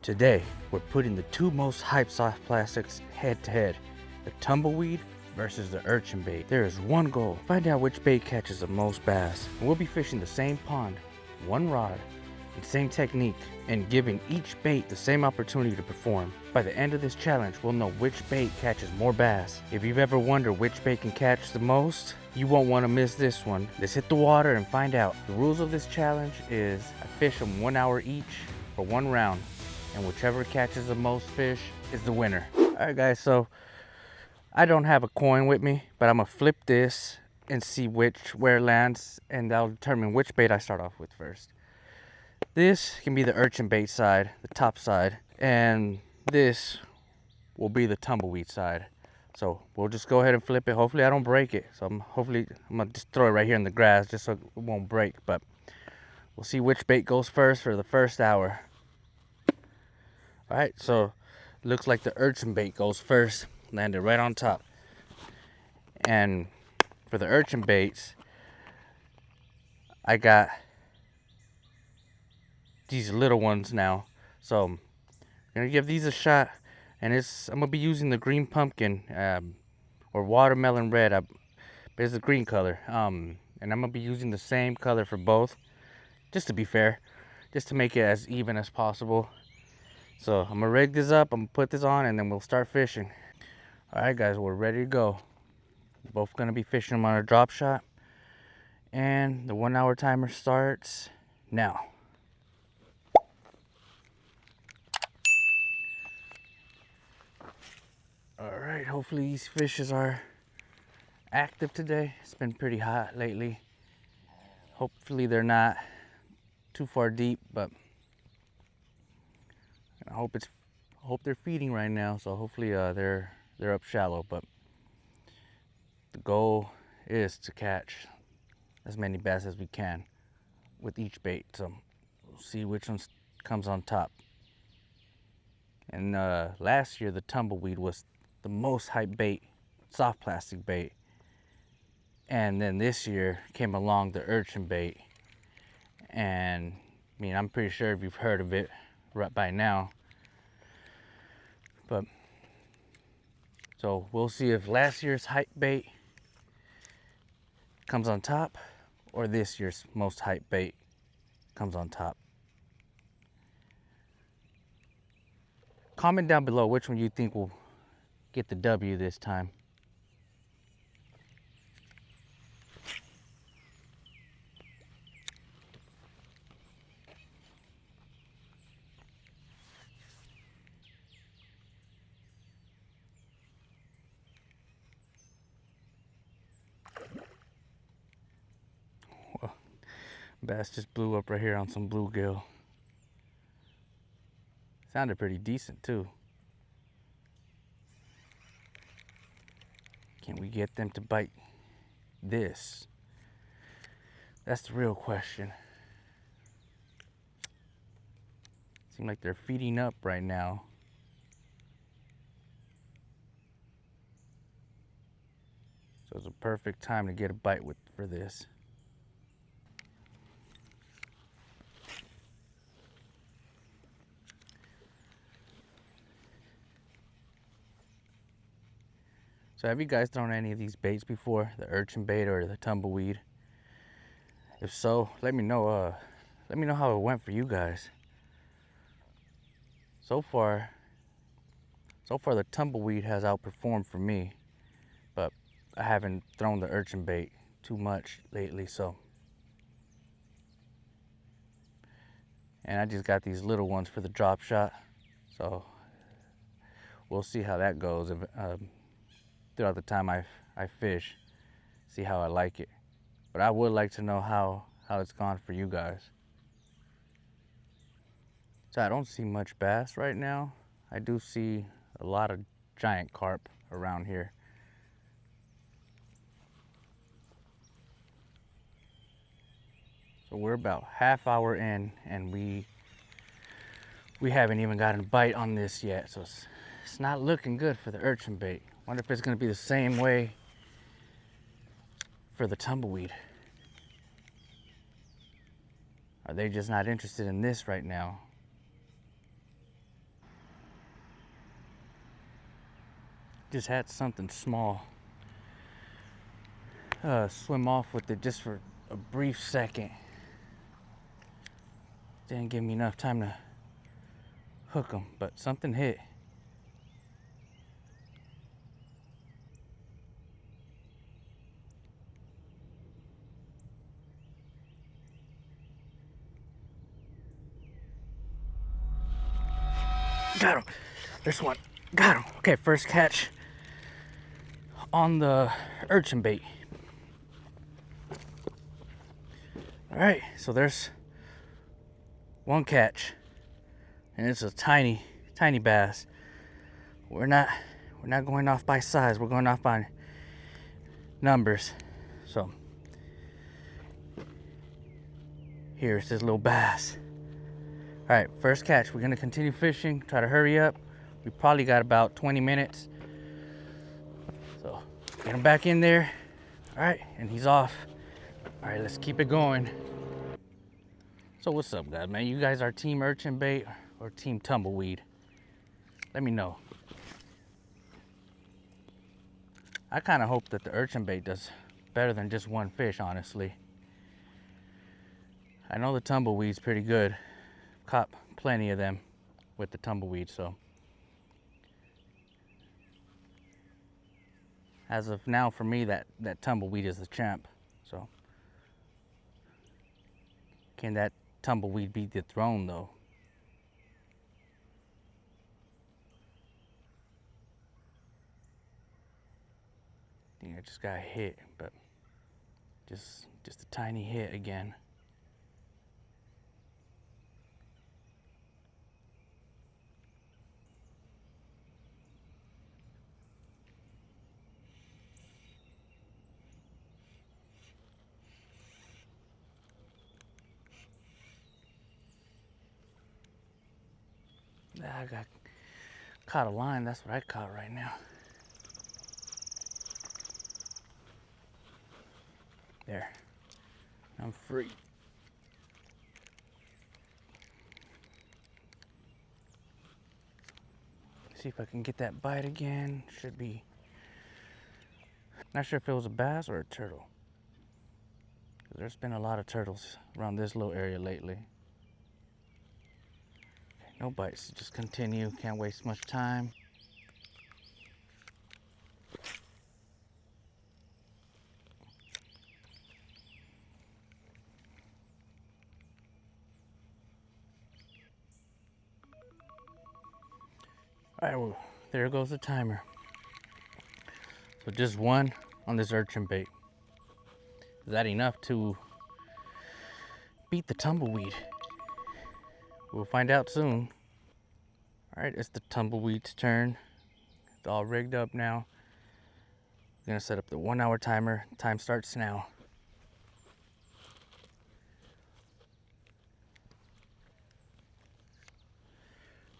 Today, we're putting the two most hyped soft plastics head to head, the Tumbleweed versus the Urchin Bait. There is one goal, find out which bait catches the most bass. And we'll be fishing the same pond, one rod, and same technique, and giving each bait the same opportunity to perform. By the end of this challenge, we'll know which bait catches more bass. If you've ever wondered which bait can catch the most, you won't want to miss this one. Let's hit the water and find out. The rules of this challenge is I fish them 1 hour each for one round, and whichever catches the most fish is the winner. All right guys, so I don't have a coin with me, but I'm gonna flip this and see where it lands, and that'll determine which bait I start off with first. This can be the Urchin Bait side, the top side, and this will be the Tumbleweed side. So we'll just go ahead and flip it. Hopefully I don't break it. So I'm gonna just throw it right here in the grass just so it won't break, but we'll see which bait goes first for the first hour. All right, so looks like the Urchin Bait goes first, landed right on top. And for the Urchin Baits, I got these little ones now. So I'm gonna give these a shot, and I'm gonna be using the green pumpkin or watermelon red, but it's a green color. And I'm gonna be using the same color for both, just to be fair, just to make it as even as possible. So I'm gonna rig this up, I'm gonna put this on, and then we'll start fishing. All right guys, we're ready to go. We're both gonna be fishing them on a drop shot, and the 1 hour timer starts now. All right, hopefully these fishes are active today. It's been pretty hot lately. Hopefully they're not too far deep, but I hope they're feeding right now. So hopefully they're up shallow. But the goal is to catch as many bass as we can with each bait. So we'll see which one comes on top. And last year the Tumbleweed was the most hyped bait, soft plastic bait. And then this year came along the Urchin Bait. And I mean, I'm pretty sure if you've heard of it right by now. But so we'll see if last year's hype bait comes on top or this year's most hype bait comes on top. Comment down below which one you think will get the W this time. Well, bass just blew up right here on some bluegill. Sounded pretty decent too. Can we get them to bite this? That's the real question. Seem like they're feeding up right now. So it's a perfect time to get a bite for this. So have you guys thrown any of these baits before? The Urchin Bait or the Tumbleweed? If so, let me know how it went for you guys. So far the Tumbleweed has outperformed for me, but I haven't thrown the Urchin Bait too much lately, so. And I just got these little ones for the drop shot, so we'll see how that goes throughout the time I fish, see how I like it. But I would like to know how it's gone for you guys. So I don't see much bass right now. I do see a lot of giant carp around here. So we're about half hour in, and we haven't even gotten a bite on this yet. So it's not looking good for the Urchin Bait. Wonder if it's gonna be the same way for the Tumbleweed. Are they just not interested in this right now? Just had something small swim off with it just for a brief second. Didn't give me enough time to hook them, but something hit. Got him. There's one. Got him. Okay, first catch on the urchin bait. All right, so there's one catch, and it's a tiny bass. We're not going off by size. We're going off by numbers. So here's this little bass. All right, first catch. We're gonna continue fishing. Try to hurry up. We probably got about 20 minutes. So get him back in there. All right, and he's off. All right, let's keep it going. So what's up, guys, man? You guys are team urchin bait or team tumbleweed? Let me know. I kind of hope that the urchin bait does better than just one fish, honestly. I know the tumbleweed's pretty good. Caught plenty of them with the tumbleweed, so. As of now, for me, that tumbleweed is the champ, so. Can that tumbleweed beat the throne, though? I think I just got hit, but just a tiny hit again. I got caught a line. That's what I caught right now. There. I'm free. See if I can get that bite again. Should be. Not sure if it was a bass or a turtle. There's been a lot of turtles around this little area lately. No bites. Just continue. Can't waste much time. All right, well, there goes the timer. So just one on this urchin bait. Is that enough to beat the tumbleweed? We'll find out soon. All right, it's the tumbleweed's turn. It's all rigged up now. I'm gonna set up the 1 hour timer. Time starts now.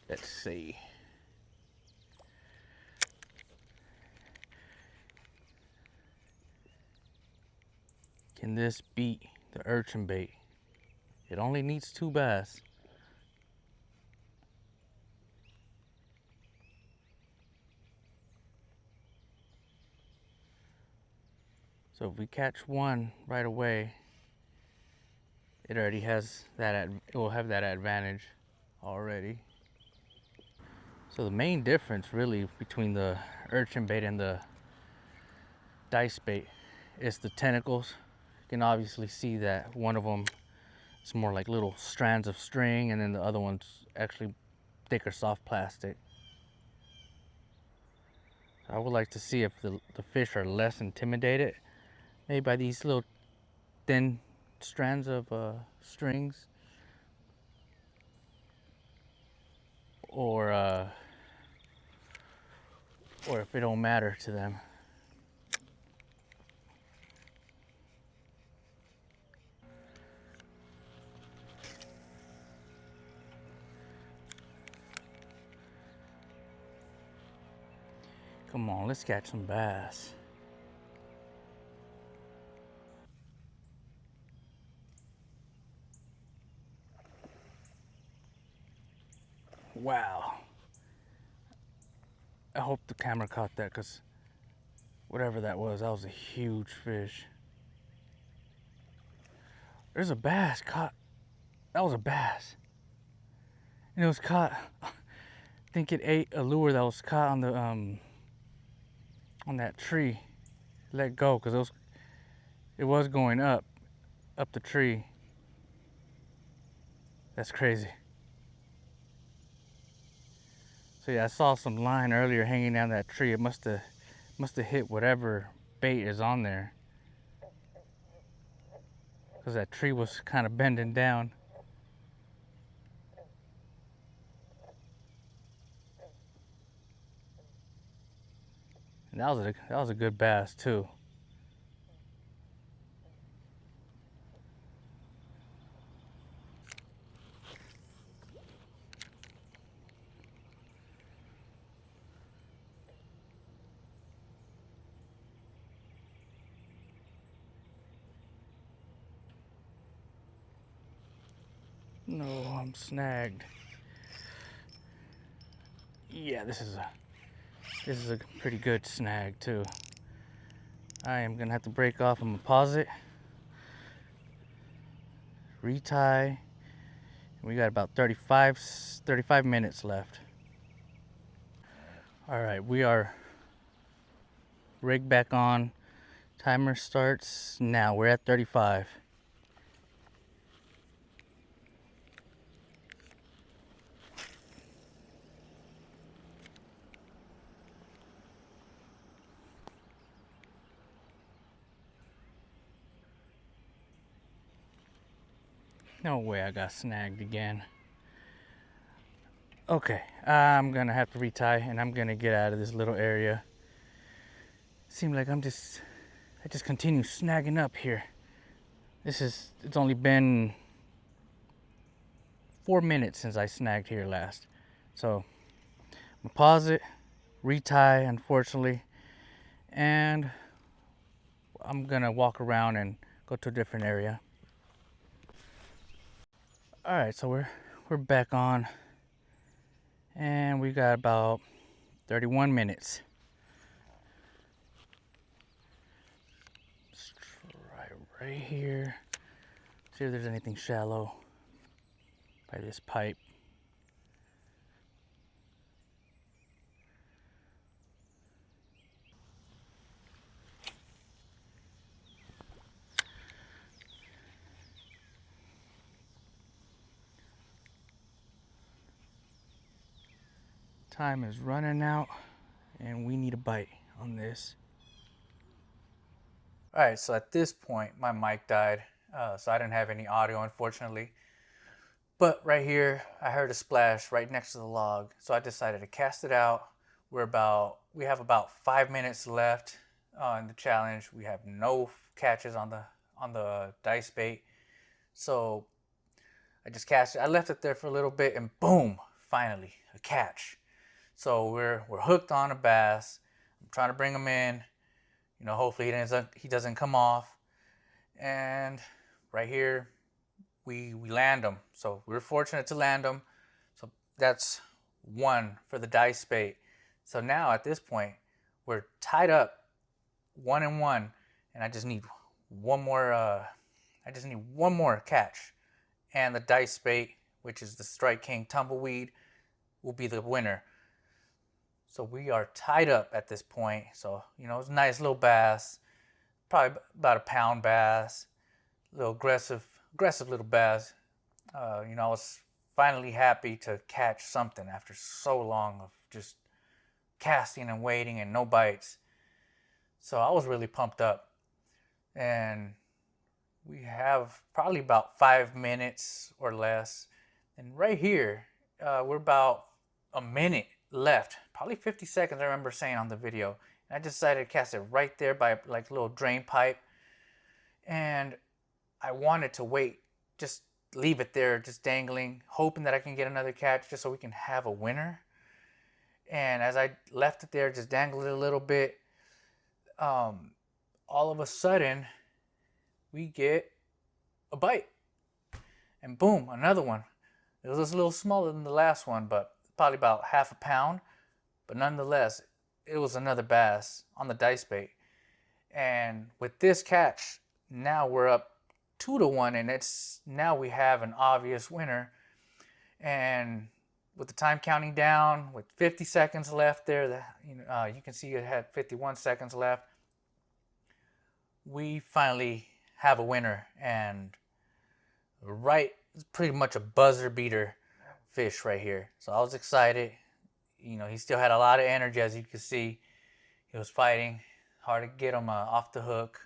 Let's see. Can this beat the urchin bait? It only needs 2 bass. So if we catch one right away, it already has that. It will have that advantage already. So the main difference really between the urchin bait and the dice bait is the tentacles. You can obviously see that one of them is more like little strands of string, and then the other one's actually thicker soft plastic. I would like to see if the fish are less intimidated maybe by these little thin strands of strings, or if it don't matter to them. Come on, let's catch some bass. Wow. I hope the camera caught that, because whatever that was a huge fish. There's a bass caught. That was a bass. And it was caught. I think it ate a lure that was caught on the on that tree. Let go, because it was going up the tree. That's crazy. So yeah, I saw some line earlier hanging down that tree. It must have hit whatever bait is on there, because that tree was kind of bending down. And that was a good bass too. No, I'm snagged. Yeah, this is a pretty good snag too. I am gonna have to break off. I'm gonna pause it, retie. We got about 35 minutes left. All right, we are rigged back on. Timer starts now. We're at 35. No way I got snagged again. Okay, I'm gonna have to retie, and I'm gonna get out of this little area. Seems like I just continue snagging up here. It's only been 4 minutes since I snagged here last. So I'm gonna pause it, retie, unfortunately, and I'm gonna walk around and go to a different area. All right, so we're back on, and we got about 31 minutes. Let's try right here. See if there's anything shallow by this pipe. Time is running out, and we need a bite on this. All right, so at this point, my mic died, so I didn't have any audio, unfortunately. But right here, I heard a splash right next to the log, so I decided to cast it out. We have about 5 minutes left in the challenge. We have no catches on the dice bait, so I just cast it. I left it there for a little bit, and boom! Finally, a catch. So we're hooked on a bass. I'm trying to bring him in. You know, hopefully he doesn't come off. And right here, we land him. So we were fortunate to land him. So that's one for the dice bait. So now at this point, we're tied up 1-1, and I just need one more. I just need one more catch, and the dice bait, which is the Strike King Tumbleweed, will be the winner. So we are tied up at this point. So, you know, it's a nice little bass, probably about a pound bass, a little aggressive little bass. You know, I was finally happy to catch something after so long of just casting and waiting and no bites. So I was really pumped up. And we have probably about 5 minutes or less. And right here, we're about a minute left, probably 50 seconds I remember saying on the video. And I decided to cast it right there by like a little drain pipe. And I wanted to wait, just leave it there, just dangling, hoping that I can get another catch just so we can have a winner. And as I left it there, just dangled it a little bit, all of a sudden we get a bite. And boom, another one. It was just a little smaller than the last one, but probably about half a pound. But nonetheless, it was another bass on the dice bait. And with this catch, now we're up 2-1, and now we have an obvious winner. And with the time counting down, with 50 seconds left there, you can see it had 51 seconds left. We finally have a winner, and it's pretty much a buzzer beater fish right here. So I was excited. He still had a lot of energy, as you can see. He was fighting hard to get him off the hook,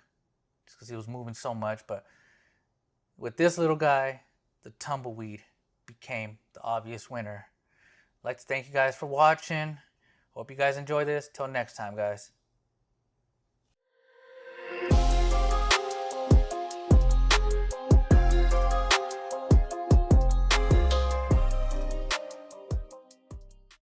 just because he was moving so much. But with this little guy, the Tumbleweed became the obvious winner. I'd like to thank you guys for watching. Hope you guys enjoy this. Till next time, guys.